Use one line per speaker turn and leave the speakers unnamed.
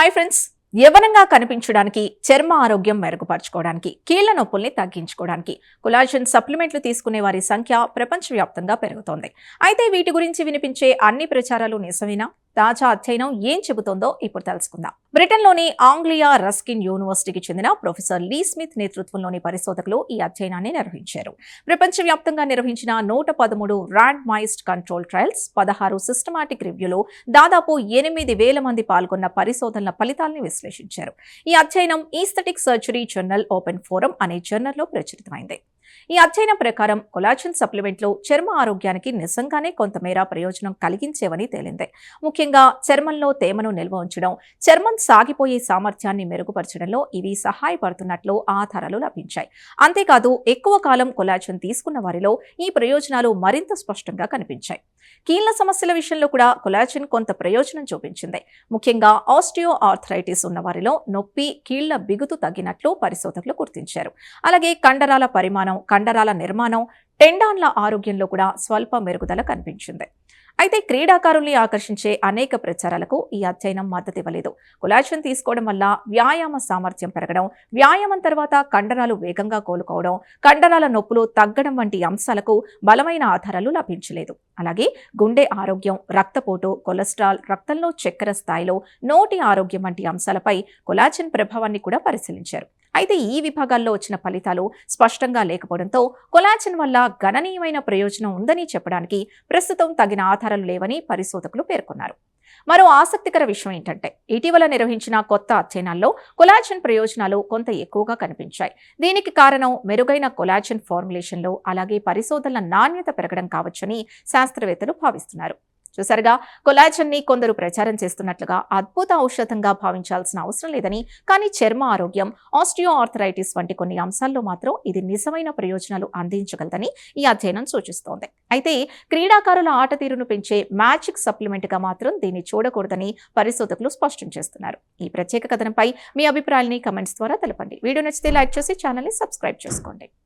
Hi friends, యవ్వనంగా కనిపించడానికి, చర్మ ఆరోగ్యం మెరుగుపరచుకోవడానికి, కీళ్ల నొప్పుల్ని తగ్గించుకోవడానికి కొలాజన్ సప్లిమెంట్లు తీసుకునే వారి సంఖ్య ప్రపంచవ్యాప్తంగా పెరుగుతోంది. అయితే వీటి గురించి వినిపించే అన్ని ప్రచారాలు నిజమేనా? తాజా అధ్యయనం ఏం చెబుతోందో ఇప్పుడు తెలుసుకుందాం. బ్రిటన్లోని ఆంగ్లియా రస్కిన్ యూనివర్సిటీకి చెందిన ప్రొఫెసర్ లీ స్మిత్ నేతృత్వంలోని పరిశోధకులు ఈ అధ్యయనాన్ని నిర్వహించారు. ప్రపంచవ్యాప్తంగా నిర్వహించిన 113 ర్యాండమైజ్డ్ కంట్రోల్ ట్రయల్స్, 16 సిస్టమాటిక్ రివ్యూలో దాదాపు 8,000 మంది పాల్గొన్న పరిశోధనల ఫలితాలను విశ్లేషించారు. ఈ అధ్యయనం aesthetic surgery journal open forum అనే జర్నల్లో ప్రచురితమైంది. ఈ అధ్యయనం ప్రకారం కొలాజన్ సప్లిమెంట్లు చర్మ ఆరోగ్యానికి నిజంగానే కొంతమేర ప్రయోజనం కలిగించేవని తేలింది. ముఖ్యంగా చర్మంలో తేమను నిల్వ ఉంచడం, చర్మం సాగిపోయే సామర్థ్యాన్ని మెరుగుపరచడంలో ఇవి సహాయపడుతున్నట్లు ఆధారాలు లభించాయి. అంతేకాదు, ఎక్కువ కాలం కొలాజన్ తీసుకున్న వారిలో ఈ ప్రయోజనాలు మరింత స్పష్టంగా కనిపించాయి. కీళ్ల సమస్యల విషయంలో కూడా కొలాజన్ కొంత ప్రయోజనం చూపించింది. ముఖ్యంగా ఆస్టియో ఆర్థరైటిస్ ఉన్న వారిలో నొప్పి, కీళ్ల బిగుతు తగ్గినట్లు పరిశోధకులు గుర్తించారు. అలాగే కండరాల పరిమాణం, కండరాల నిర్మాణం, టెండాన్ల ఆరోగ్యంలో కూడా స్వల్ప మెరుగుదల కనిపించింది. అయితే క్రీడాకారుల్ని ఆకర్షించే అనేక ప్రచారాలకు ఈ అధ్యయనం మద్దతివ్వలేదు. కొలాజన్ తీసుకోవడం వల్ల వ్యాయామ సామర్థ్యం పెరగడం, వ్యాయామం తర్వాత కండరాలు వేగంగా కోలుకోవడం, కండరాల నొప్పులు తగ్గడం వంటి అంశాలకు బలమైన ఆధారాలు లభించలేదు. అలాగే గుండె ఆరోగ్యం, రక్తపోటు, కొలెస్ట్రాల్, రక్తంలో చక్కెర స్థాయిలో, నోటి ఆరోగ్యం వంటి అంశాలపై కొలాజన్ ప్రభావాన్ని కూడా పరిశీలించారు. అయితే ఈ విభాగాల్లో వచ్చిన ఫలితాలు స్పష్టంగా లేకపోవడంతో కొలాజన్ వల్ల గణనీయమైన ప్రయోజనం ఉందని చెప్పడానికి ప్రస్తుతం తగిన ఆధారాలు లేవని పరిశోధకులు పేర్కొన్నారు. మరో ఆసక్తికర విషయం ఏంటంటే, ఇటీవల నిర్వహించిన కొత్త అధ్యయనాల్లో కొలాజన్ ప్రయోజనాలు కొంత ఎక్కువగా కనిపించాయి. దీనికి కారణం మెరుగైన కొలాజన్ ఫార్ములేషన్లో, అలాగే పరిశోధనల నాణ్యత పెరగడం కావచ్చని శాస్త్రవేత్తలు భావిస్తున్నారు. చూసారుగా, కొలాజన్ ని కొందరు ప్రచారం చేస్తున్నట్లుగా అద్భుత ఔషధంగా భావించాల్సిన అవసరం లేదని, కానీ చర్మ ఆరోగ్యం, ఆస్టియో ఆర్థరైటిస్ వంటి కొన్ని అంశాల్లో మాత్రం ఇది నిజమైన ప్రయోజనాలు అందించగలదని ఈ అధ్యయనం సూచిస్తోంది. అయితే క్రీడాకారుల ఆట తీరును పెంచే మ్యాజిక్ సప్లిమెంట్ గా మాత్రం దీన్ని చూడకూడదని పరిశోధకులు స్పష్టం చేస్తున్నారు. ఈ ప్రత్యేక కథనంపై మీ అభిప్రాయాన్ని కమెంట్స్ ద్వారా తెలపండి. వీడియో నచ్చితే లైక్ చేసి ఛానల్ ని సబ్స్క్రైబ్ చేసుకోండి.